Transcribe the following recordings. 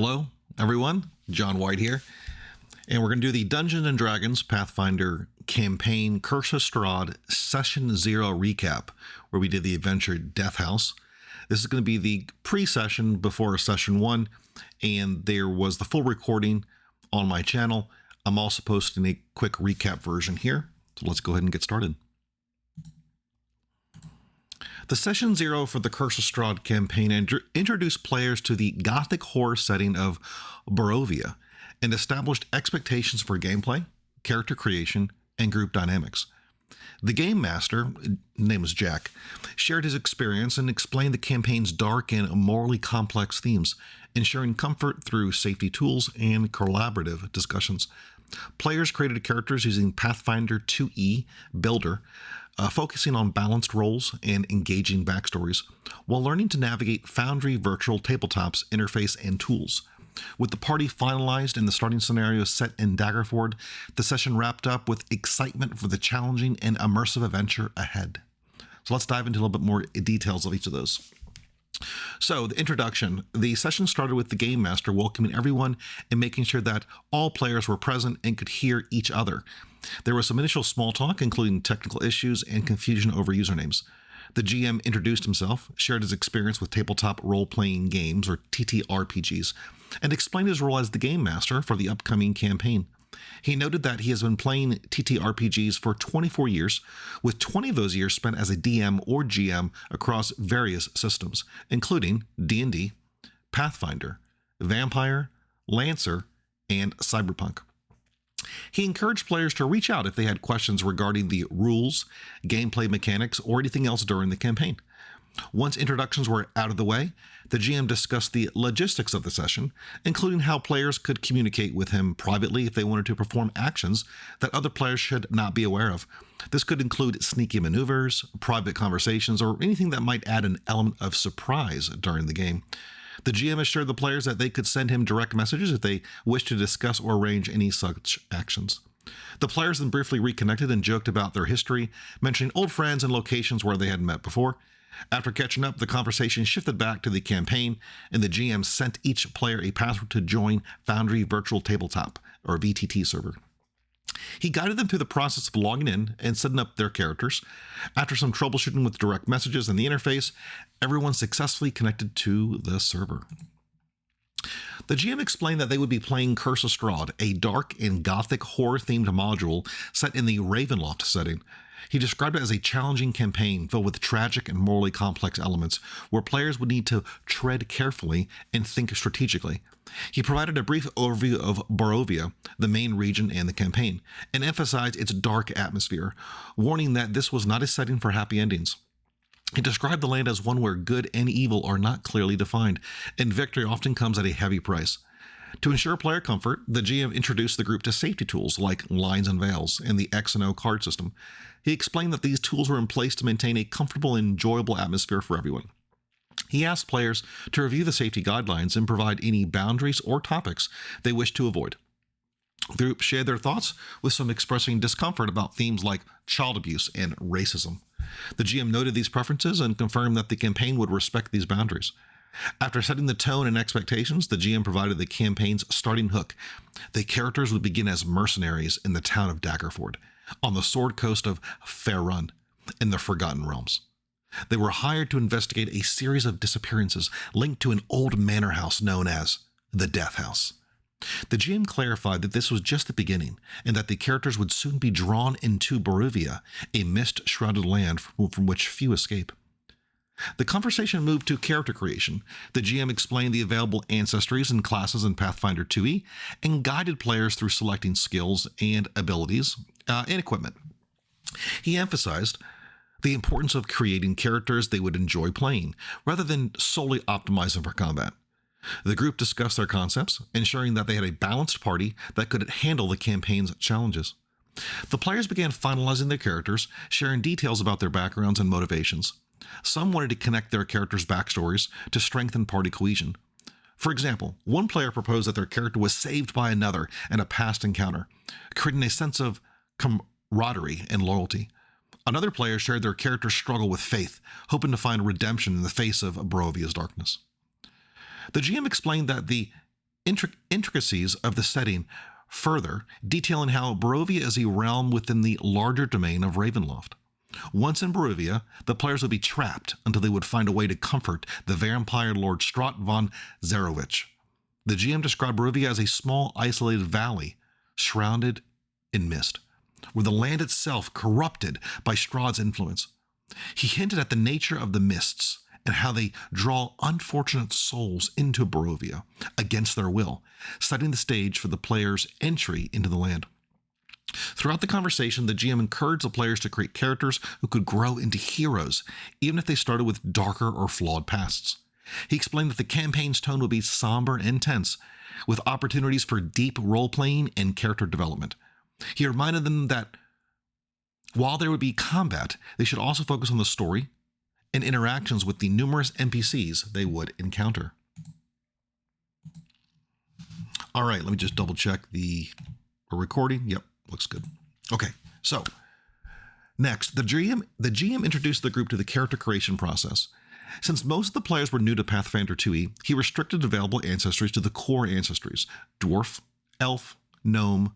Hello, everyone. John White here, and we're going to do the Dungeons and Dragons Pathfinder campaign Curse of Strahd Session 0 recap, where we did the adventure Death House. This is going to be the pre-session before Session 1, and there was the full recording on my channel. I'm also posting a quick recap version here, so let's go ahead and get started. The Session 0 for the Curse of Strahd campaign introduced players to the Gothic horror setting of Barovia and established expectations for gameplay, character creation, and group dynamics. The Game Master, name was Jack, shared his experience and explained the campaign's dark and morally complex themes, ensuring comfort through safety tools and collaborative discussions. Players created characters using Pathfinder 2e Builder, focusing on balanced roles and engaging backstories, while learning to navigate Foundry Virtual Tabletop's interface and tools. With the party finalized and the starting scenario set in Daggerford, the session wrapped up with excitement for the challenging and immersive adventure ahead. So let's dive into a little bit more details of each of those. So, the introduction. The session started with the Game Master welcoming everyone and making sure that all players were present and could hear each other. There was some initial small talk, including technical issues and confusion over usernames. The GM introduced himself, shared his experience with tabletop role-playing games, or TTRPGs, and explained his role as the Game Master for the upcoming campaign. He noted that he has been playing TTRPGs for 24 years, with 20 of those years spent as a DM or GM across various systems, including D&D, Pathfinder, Vampire, Lancer, and Cyberpunk. He encouraged players to reach out if they had questions regarding the rules, gameplay mechanics, or anything else during the campaign. Once introductions were out of the way, the GM discussed the logistics of the session, including how players could communicate with him privately if they wanted to perform actions that other players should not be aware of. This could include sneaky maneuvers, private conversations, or anything that might add an element of surprise during the game. The GM assured the players that they could send him direct messages if they wished to discuss or arrange any such actions. The players then briefly reconnected and joked about their history, mentioning old friends and locations where they had met before. After catching up, the conversation shifted back to the campaign, and the GM sent each player a password to join Foundry Virtual Tabletop, or VTT server. He guided them through the process of logging in and setting up their characters. After some troubleshooting with direct messages and the interface, everyone successfully connected to the server. The GM explained that they would be playing Curse of Strahd, a dark and gothic horror-themed module set in the Ravenloft setting. He described it as a challenging campaign filled with tragic and morally complex elements where players would need to tread carefully and think strategically. He provided a brief overview of Barovia, the main region and the campaign, and emphasized its dark atmosphere, warning that this was not a setting for happy endings. He described the land as one where good and evil are not clearly defined, and victory often comes at a heavy price. To ensure player comfort, the GM introduced the group to safety tools like lines and veils and the X&O card system. He explained that these tools were in place to maintain a comfortable and enjoyable atmosphere for everyone. He asked players to review the safety guidelines and provide any boundaries or topics they wished to avoid. The group shared their thoughts, with some expressing discomfort about themes like child abuse and racism. The GM noted these preferences and confirmed that the campaign would respect these boundaries. After setting the tone and expectations, the GM provided the campaign's starting hook. The characters would begin as mercenaries in the town of Daggerford, on the Sword Coast of Faerun, in the Forgotten Realms. They were hired to investigate a series of disappearances linked to an old manor house known as the Death House. The GM clarified that this was just the beginning, and that the characters would soon be drawn into Barovia, a mist-shrouded land from which few escape. The conversation moved to character creation. The GM explained the available ancestries and classes in Pathfinder 2e, and guided players through selecting skills and abilities and equipment. He emphasized the importance of creating characters they would enjoy playing, rather than solely optimizing for combat. The group discussed their concepts, ensuring that they had a balanced party that could handle the campaign's challenges. The players began finalizing their characters, sharing details about their backgrounds and motivations. Some wanted to connect their characters' backstories to strengthen party cohesion. For example, one player proposed that their character was saved by another in a past encounter, creating a sense of camaraderie and loyalty. Another player shared their character's struggle with faith, hoping to find redemption in the face of Barovia's darkness. The GM explained that the intricacies of the setting further, detailing how Barovia is a realm within the larger domain of Ravenloft. Once in Barovia, the players would be trapped until they would find a way to comfort the vampire lord Strahd von Zarowich. The GM described Barovia as a small, isolated valley shrouded in mist, with the land itself corrupted by Strahd's influence. He hinted at the nature of the mists and how they draw unfortunate souls into Barovia against their will, setting the stage for the player's entry into the land. Throughout the conversation, the GM encouraged the players to create characters who could grow into heroes, even if they started with darker or flawed pasts. He explained that the campaign's tone would be somber and tense, with opportunities for deep role-playing and character development. He reminded them that while there would be combat, they should also focus on the story and interactions with the numerous NPCs they would encounter. All right, let me just double check we're recording. Yep, looks good. Okay, so next, the GM introduced the group to the character creation process. Since most of the players were new to Pathfinder 2e, he restricted available ancestries to the core ancestries: dwarf, elf, gnome,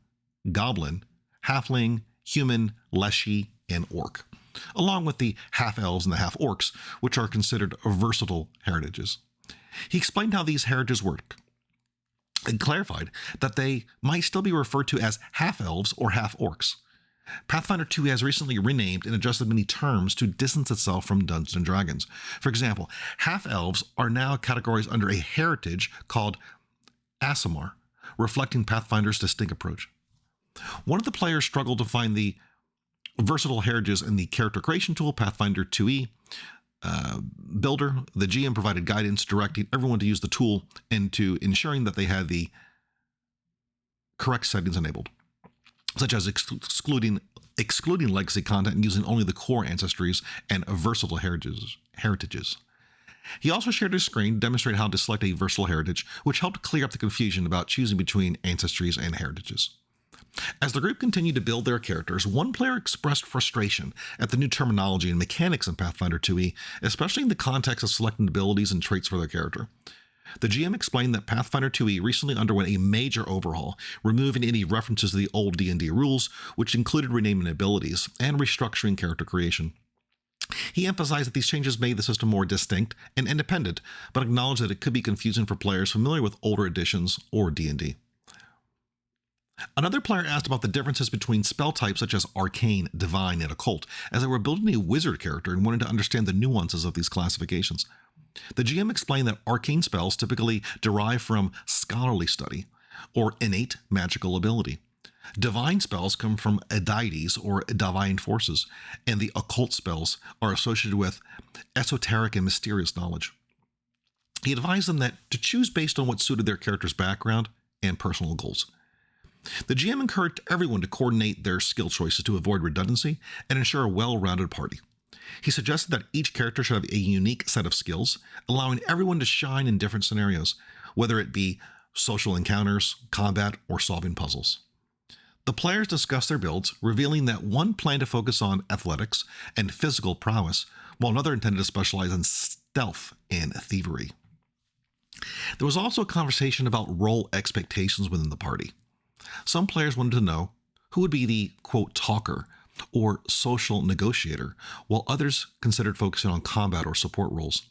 goblin, halfling, human, leshy, and orc, along with the half-elves and the half-orcs, which are considered versatile heritages. He explained how these heritages work and clarified that they might still be referred to as half-elves or half-orcs. Pathfinder 2 has recently renamed and adjusted many terms to distance itself from Dungeons & Dragons. For example, half-elves are now categorized under a heritage called Aasimar, reflecting Pathfinder's distinct approach. One of the players struggled to find the versatile heritages in the character creation tool Pathfinder 2e builder. The GM provided guidance directing everyone to use the tool and to ensuring that they had the correct settings enabled, such as excluding legacy content and using only the core ancestries and versatile heritages. He also shared his screen, demonstrating how to select a versatile heritage, which helped clear up the confusion about choosing between ancestries and heritages. As the group continued to build their characters, one player expressed frustration at the new terminology and mechanics in Pathfinder 2e, especially in the context of selecting abilities and traits for their character. The GM explained that Pathfinder 2e recently underwent a major overhaul, removing any references to the old D&D rules, which included renaming abilities and restructuring character creation. He emphasized that these changes made the system more distinct and independent, but acknowledged that it could be confusing for players familiar with older editions or D&D. Another player asked about the differences between spell types such as arcane, divine, and occult, as they were building a wizard character and wanted to understand the nuances of these classifications. The GM explained that arcane spells typically derive from scholarly study or innate magical ability. Divine spells come from deities or divine forces, and the occult spells are associated with esoteric and mysterious knowledge. He advised them that to choose based on what suited their character's background and personal goals. The GM encouraged everyone to coordinate their skill choices to avoid redundancy and ensure a well-rounded party. He suggested that each character should have a unique set of skills, allowing everyone to shine in different scenarios, whether it be social encounters, combat, or solving puzzles. The players discussed their builds, revealing that one planned to focus on athletics and physical prowess, while another intended to specialize in stealth and thievery. There was also a conversation about role expectations within the party. Some players wanted to know who would be the, quote, talker or social negotiator, while others considered focusing on combat or support roles.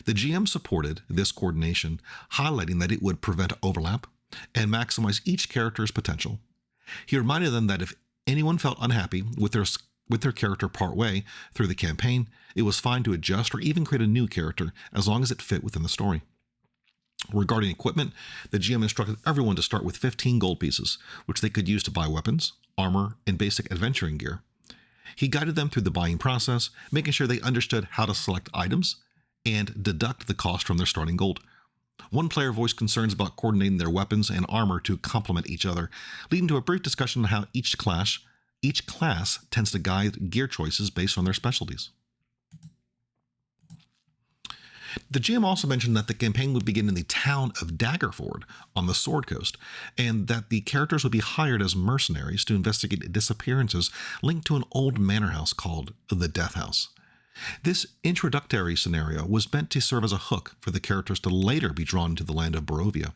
The GM supported this coordination, highlighting that it would prevent overlap and maximize each character's potential. He reminded them that if anyone felt unhappy with their character partway through the campaign, it was fine to adjust or even create a new character as long as it fit within the story. Regarding equipment, the GM instructed everyone to start with 15 gold pieces, which they could use to buy weapons, armor, and basic adventuring gear. He guided them through the buying process, making sure they understood how to select items and deduct the cost from their starting gold. One player voiced concerns about coordinating their weapons and armor to complement each other, leading to a brief discussion on how each class tends to guide gear choices based on their specialties. The GM also mentioned that the campaign would begin in the town of Daggerford on the Sword Coast, and that the characters would be hired as mercenaries to investigate disappearances linked to an old manor house called the Death House. This introductory scenario was meant to serve as a hook for the characters to later be drawn into the land of Barovia.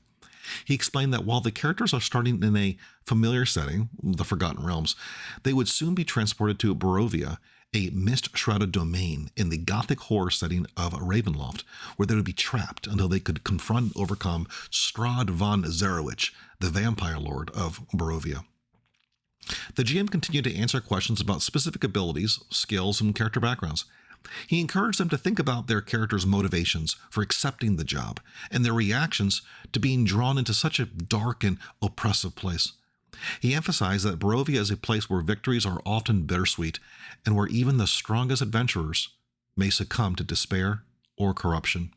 He explained that while the characters are starting in a familiar setting, the Forgotten Realms, they would soon be transported to Barovia, a mist-shrouded domain in the Gothic horror setting of Ravenloft, where they would be trapped until they could confront and overcome Strahd von Zerowich, the vampire lord of Barovia. The GM continued to answer questions about specific abilities, skills, and character backgrounds. He encouraged them to think about their characters' motivations for accepting the job and their reactions to being drawn into such a dark and oppressive place. He emphasized that Barovia is a place where victories are often bittersweet and where even the strongest adventurers may succumb to despair or corruption.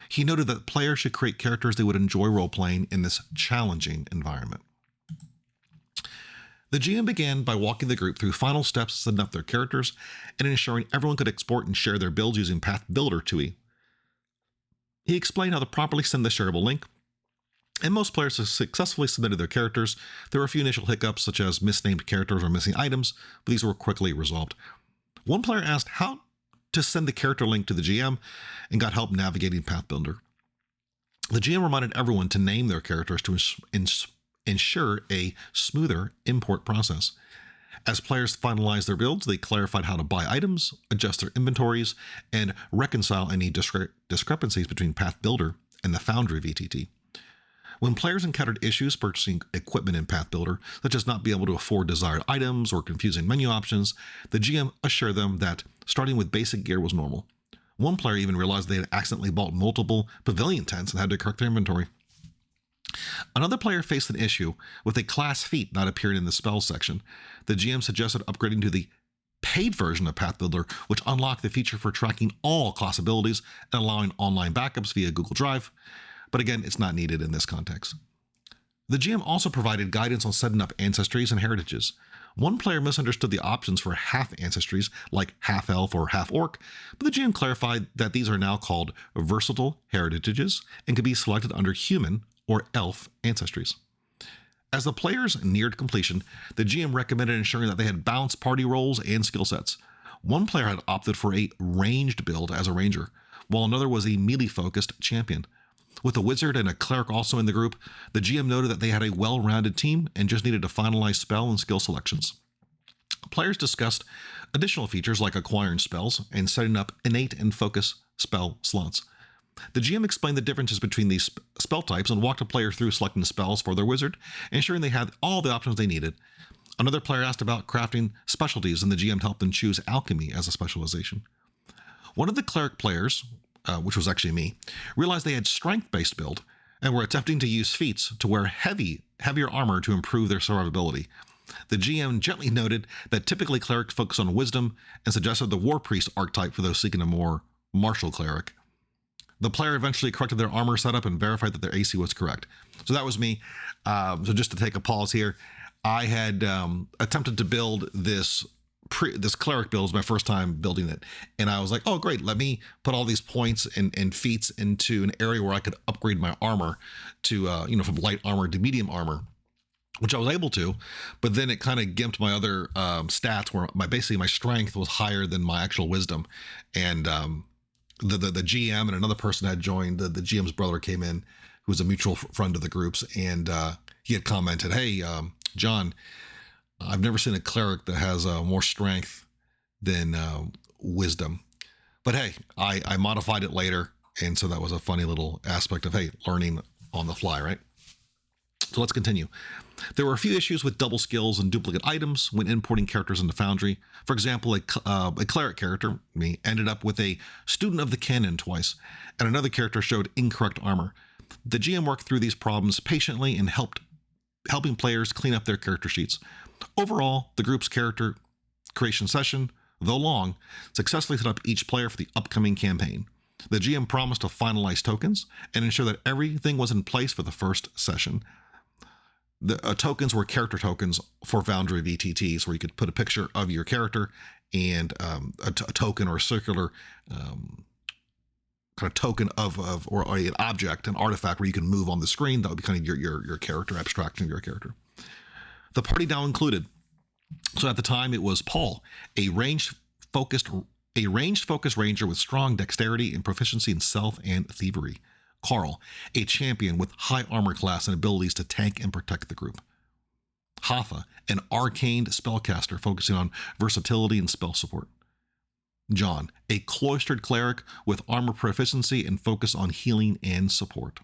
He noted that players should create characters they would enjoy role-playing in this challenging environment. The GM began by walking the group through final steps setting up their characters and ensuring everyone could export and share their builds using Path Builder 2e. He explained how to properly send the shareable link, and most players successfully submitted their characters. There were a few initial hiccups, such as misnamed characters or missing items, but these were quickly resolved. One player asked how to send the character link to the GM and got help navigating Path Builder. The GM reminded everyone to name their characters to ensure a smoother import process. As players finalized their builds, they clarified how to buy items, adjust their inventories, and reconcile any discrepancies between Path Builder and the Foundry VTT. When players encountered issues purchasing equipment in Path Builder, such as not being able to afford desired items or confusing menu options, the GM assured them that starting with basic gear was normal. One player even realized they had accidentally bought multiple pavilion tents and had to correct their inventory. Another player faced an issue with a class feat not appearing in the spells section. The GM suggested upgrading to the paid version of Path Builder, which unlocked the feature for tracking all class abilities and allowing online backups via Google Drive. But again, it's not needed in this context. The GM also provided guidance on setting up ancestries and heritages. One player misunderstood the options for half ancestries, like half elf or half orc, but the GM clarified that these are now called versatile heritages and can be selected under human or elf ancestries. As the players neared completion, the GM recommended ensuring that they had balanced party roles and skill sets. One player had opted for a ranged build as a ranger, while another was a melee-focused champion. With a wizard and a cleric also in the group, the GM noted that they had a well-rounded team and just needed to finalize spell and skill selections. Players discussed additional features like acquiring spells and setting up innate and focus spell slots. The GM explained the differences between these spell types and walked a player through selecting spells for their wizard, ensuring they had all the options they needed. Another player asked about crafting specialties, and the GM helped them choose alchemy as a specialization. One of the cleric players, which was actually me, realized they had strength-based build and were attempting to use feats to wear heavier armor to improve their survivability. The GM gently noted that typically clerics focus on wisdom and suggested the war priest archetype for those seeking a more martial cleric. The player eventually corrected their armor setup and verified that their AC was correct. So that was me. So just to take a pause here, I had attempted to build this cleric build. It was my first time building it. And I was like, oh, great. Let me put all these points and feats into an area where I could upgrade my armor to, from light armor to medium armor, which I was able to. But then it kind of gimped my other stats where my strength was higher than my actual wisdom. And the GM and another person had joined. The GM's brother came in, who was a mutual friend of the groups, and he had commented, "Hey, John, I've never seen a cleric that has more strength than wisdom." But hey, I modified it later, and so that was a funny little aspect of learning on the fly, right? So let's continue. There were a few issues with double skills and duplicate items when importing characters into Foundry. For example, a cleric character, me, ended up with a student of the canon twice, and another character showed incorrect armor. The GM worked through these problems patiently and helping players clean up their character sheets. Overall, the group's character creation session, though long, successfully set up each player for the upcoming campaign. The GM promised to finalize tokens and ensure that everything was in place for the first session. The tokens were character tokens for Foundry VTTs, where you could put a picture of your character and a token or a circular kind of token of or an object, an artifact where you can move on the screen. That would be kind of your character, abstraction of your character. The party now included, so at the time it was Paul, a ranged focused ranger with strong dexterity and proficiency in stealth and thievery. Carl, a champion with high armor class and abilities to tank and protect the group. Haffa, an arcane spellcaster focusing on versatility and spell support. John, a cloistered cleric with armor proficiency and focus on healing and support.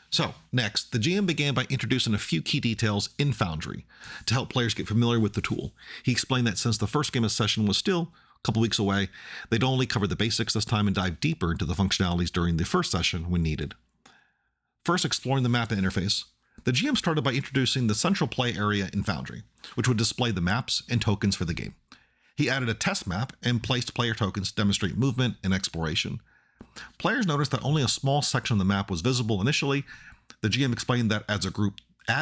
So, next, the GM began by introducing a few key details in Foundry to help players get familiar with the tool. He explained that since the first game of session was still a couple weeks away, they'd only cover the basics this time and dive deeper into the functionalities during the first session when needed. First, exploring the map and interface, the GM started by introducing the central play area in Foundry, which would display the maps and tokens for the game. He added a test map and placed player tokens to demonstrate movement and exploration. Players noticed that only a small section of the map was visible initially. The GM explained that as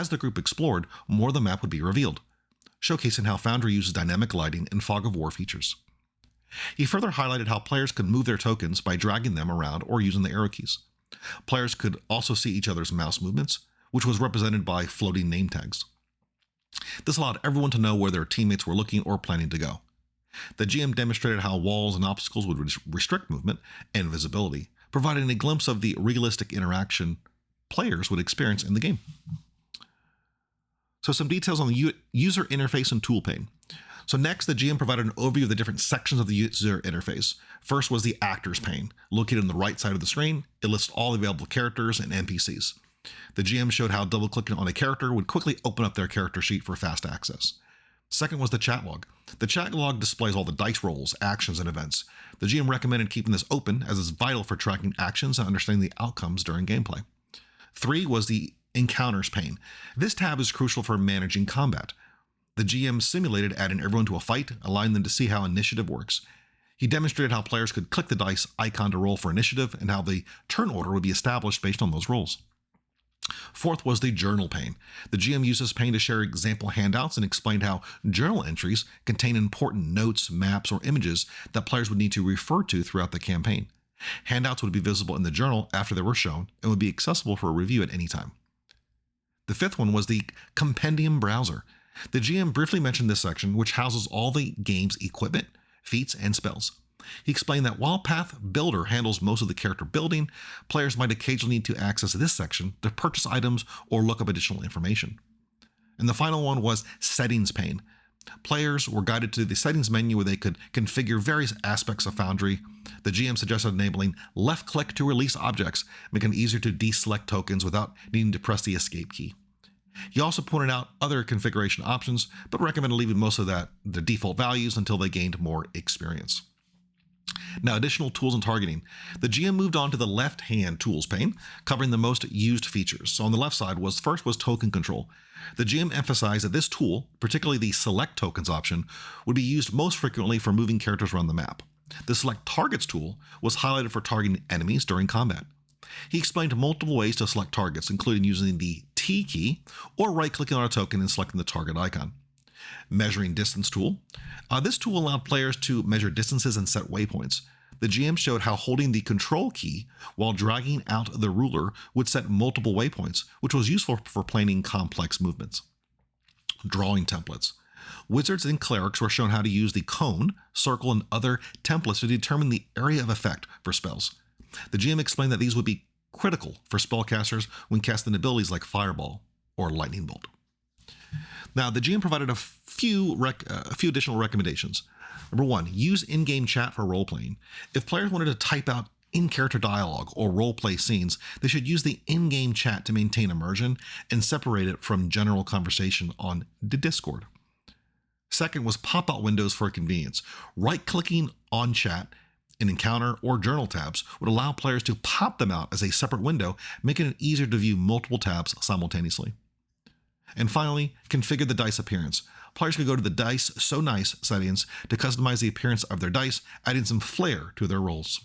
the group explored, more of the map would be revealed, showcasing how Foundry uses dynamic lighting and fog of war features. He further highlighted how players could move their tokens by dragging them around or using the arrow keys. Players could also see each other's mouse movements, which was represented by floating name tags. This allowed everyone to know where their teammates were looking or planning to go. The GM demonstrated how walls and obstacles would restrict movement and visibility, providing a glimpse of the realistic interaction players would experience in the game. So some details on the user interface and tool pane. So next, the GM provided an overview of the different sections of the user interface. First was the actors pane, located on the right side of the screen. It lists all available characters and NPCs. The GM showed how double-clicking on a character would quickly open up their character sheet for fast access. Second was the chat log. The chat log displays all the dice rolls, actions, and events. The GM recommended keeping this open as it's vital for tracking actions and understanding the outcomes during gameplay. 3 was the encounters pane. This tab is crucial for managing combat. The GM simulated adding everyone to a fight, allowing them to see how initiative works. He demonstrated how players could click the dice icon to roll for initiative and how the turn order would be established based on those rolls. Fourth was the journal pane. The GM used this pane to share example handouts and explained how journal entries contain important notes, maps, or images that players would need to refer to throughout the campaign. Handouts would be visible in the journal after they were shown and would be accessible for review at any time. The fifth one was the compendium browser. The GM briefly mentioned this section, which houses all the game's equipment, feats, and spells. He explained that while Path Builder handles most of the character building, players might occasionally need to access this section to purchase items or look up additional information. And the final one was Settings pane. Players were guided to the settings menu where they could configure various aspects of Foundry. The GM suggested enabling left click to release objects, making it easier to deselect tokens without needing to press the escape key. He also pointed out other configuration options, but recommended leaving most of the default values until they gained more experience. Now, additional tools and targeting. The GM moved on to the left-hand tools pane, covering the most used features. So on the left side was token control. The GM emphasized that this tool, particularly the select tokens option, would be used most frequently for moving characters around the map. The select targets tool was highlighted for targeting enemies during combat. He explained multiple ways to select targets, including using the T key or right-clicking on a token and selecting the target icon. Measuring distance tool. This tool allowed players to measure distances and set waypoints. The GM showed how holding the control key while dragging out the ruler would set multiple waypoints, which was useful for planning complex movements. Drawing templates. Wizards and clerics were shown how to use the cone, circle, and other templates to determine the area of effect for spells. The GM explained that these would be critical for spellcasters when casting abilities like Fireball or Lightning Bolt. Now, the GM provided a few additional recommendations. Number 1, use in-game chat for role-playing. If players wanted to type out in-character dialogue or role-play scenes, they should use the in-game chat to maintain immersion and separate it from general conversation on the Discord. Second was pop-out windows for convenience. Right-clicking on chat, an encounter, or journal tabs would allow players to pop them out as a separate window, making it easier to view multiple tabs simultaneously. And finally, configure the dice appearance. Players could go to the Dice So Nice settings to customize the appearance of their dice, adding some flair to their rolls.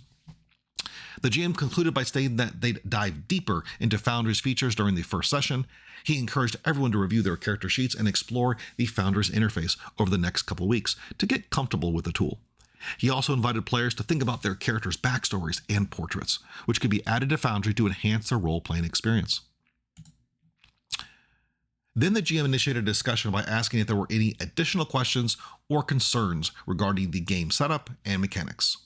The GM concluded by stating that they'd dive deeper into Foundry's features during the first session. He encouraged everyone to review their character sheets and explore the Foundry's interface over the next couple weeks to get comfortable with the tool. He also invited players to think about their characters' backstories and portraits, which could be added to Foundry to enhance their role-playing experience. Then the GM initiated a discussion by asking if there were any additional questions or concerns regarding the game setup and mechanics.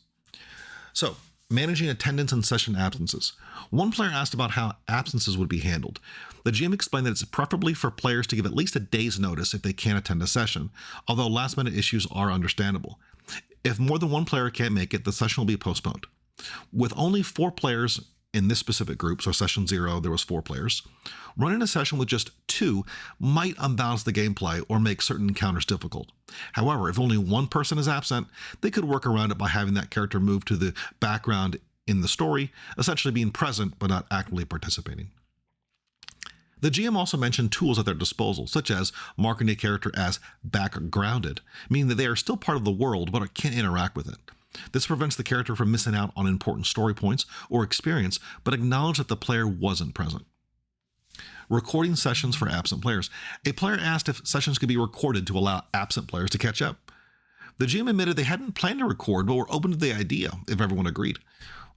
So, Managing attendance and session absences. One player asked about how absences would be handled. The GM explained that it's preferably for players to give at least a day's notice if they can't attend a session, although last-minute issues are understandable. If more than one player can't make it, the session will be postponed. With only 4 players in this specific group, so session 0, there was 4 players, running a session with just 2 might unbalance the gameplay or make certain encounters difficult. However, if only one person is absent, they could work around it by having that character move to the background in the story, essentially being present but not actively participating. The GM also mentioned tools at their disposal, such as marking a character as backgrounded, meaning that they are still part of the world but can't interact with it. This prevents the character from missing out on important story points or experience, but acknowledge that the player wasn't present. Recording sessions for absent players. A player asked if sessions could be recorded to allow absent players to catch up. The GM admitted they hadn't planned to record, but were open to the idea if everyone agreed.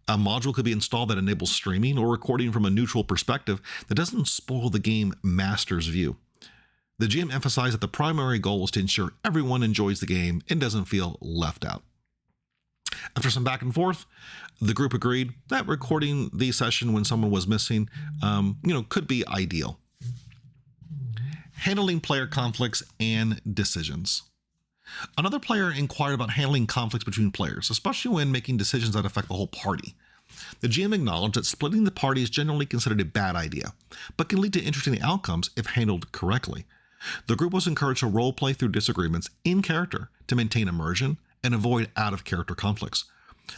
A module could be installed that enables streaming or recording from a neutral perspective that doesn't spoil the game master's view. The GM emphasized that the primary goal is to ensure everyone enjoys the game and doesn't feel left out. After some back and forth, the group agreed that recording the session when someone was missing, could be ideal. Handling player conflicts and decisions. Another player inquired about handling conflicts between players, especially when making decisions that affect the whole party. The GM acknowledged that splitting the party is generally considered a bad idea, but can lead to interesting outcomes if handled correctly. The group was encouraged to roleplay through disagreements in character to maintain immersion and avoid out-of-character conflicts.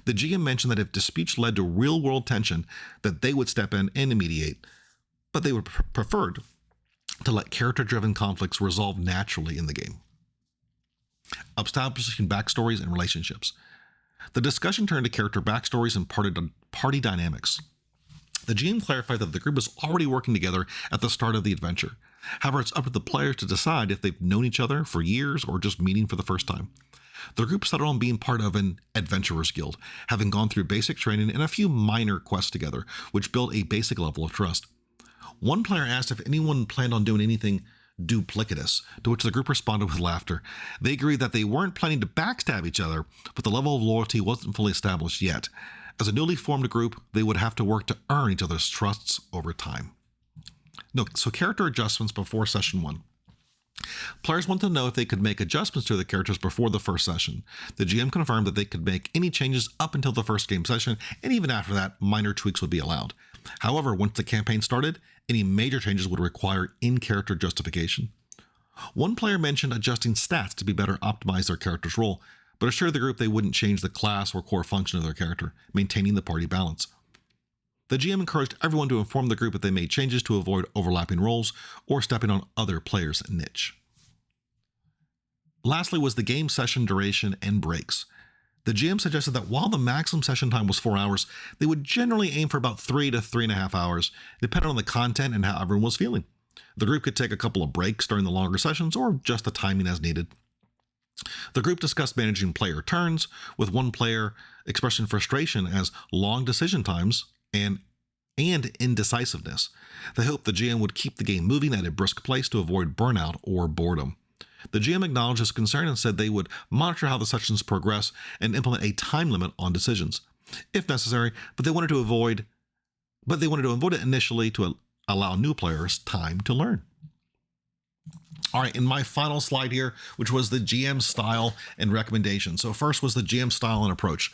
The GM mentioned that if disputes led to real-world tension, that they would step in and mediate, but they would preferred to let character-driven conflicts resolve naturally in the game. Establishing backstories and relationships. The discussion turned to character backstories and party dynamics. The GM clarified that the group was already working together at the start of the adventure. However, it's up to the players to decide if they've known each other for years or just meeting for the first time. The group settled on being part of an adventurers guild, having gone through basic training and a few minor quests together, which built a basic level of trust. One player asked if anyone planned on doing anything duplicitous, to which the group responded with laughter. They agreed that they weren't planning to backstab each other, but the level of loyalty wasn't fully established yet. As a newly formed group, they would have to work to earn each other's trusts over time. So character adjustments before session 1. Players wanted to know if they could make adjustments to the characters before the first session. The GM confirmed that they could make any changes up until the first game session, and even after that, minor tweaks would be allowed. However, once the campaign started, any major changes would require in-character justification. One player mentioned adjusting stats to be better optimize their character's role, but assured the group they wouldn't change the class or core function of their character, maintaining the party balance. The GM encouraged everyone to inform the group if they made changes to avoid overlapping roles or stepping on other players' niche. Lastly was the game session duration and breaks. The GM suggested that while the maximum session time was 4 hours, they would generally aim for about 3 to 3.5 hours, depending on the content and how everyone was feeling. The group could take a couple of breaks during the longer sessions or just the timing as needed. The group discussed managing player turns, with one player expressing frustration as long decision times and indecisiveness. They hoped the GM would keep the game moving at a brisk pace to avoid burnout or boredom. The GM acknowledged his concern and said they would monitor how the sessions progress and implement a time limit on decisions, if necessary, but they wanted to avoid it initially to allow new players time to learn. All right, in my final slide here, which was the GM style and recommendation. So first was the GM style and approach.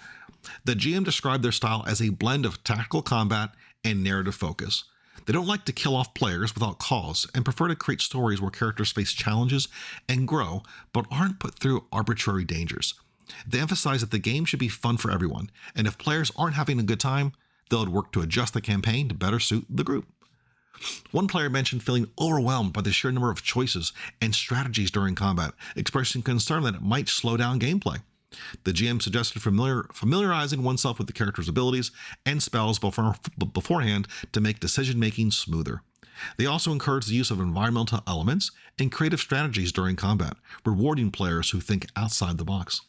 The GM described their style as a blend of tactical combat and narrative focus. They don't like to kill off players without cause and prefer to create stories where characters face challenges and grow, but aren't put through arbitrary dangers. They emphasize that the game should be fun for everyone, and if players aren't having a good time, they'll work to adjust the campaign to better suit the group. One player mentioned feeling overwhelmed by the sheer number of choices and strategies during combat, expressing concern that it might slow down gameplay. The GM suggested familiarizing oneself with the character's abilities and spells beforehand to make decision-making smoother. They also encouraged the use of environmental elements and creative strategies during combat, rewarding players who think outside the box.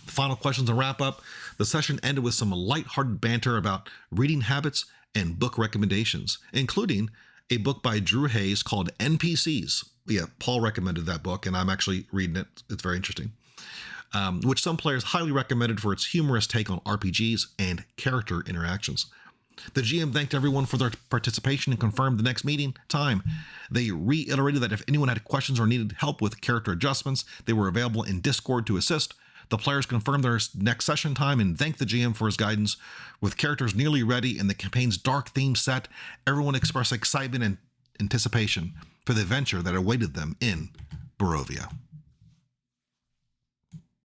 The final questions and wrap up. The session ended with some lighthearted banter about reading habits and book recommendations, including a book by Drew Hayes called NPCs. Yeah, Paul recommended that book, and I'm actually reading it. It's very interesting. which some players highly recommended for its humorous take on RPGs and character interactions. The GM thanked everyone for their participation and confirmed the next meeting time. They reiterated that if anyone had questions or needed help with character adjustments, they were available in Discord to assist. The players confirmed their next session time and thanked the GM for his guidance. With characters nearly ready and the campaign's dark theme set, everyone expressed excitement and anticipation for the adventure that awaited them in Barovia.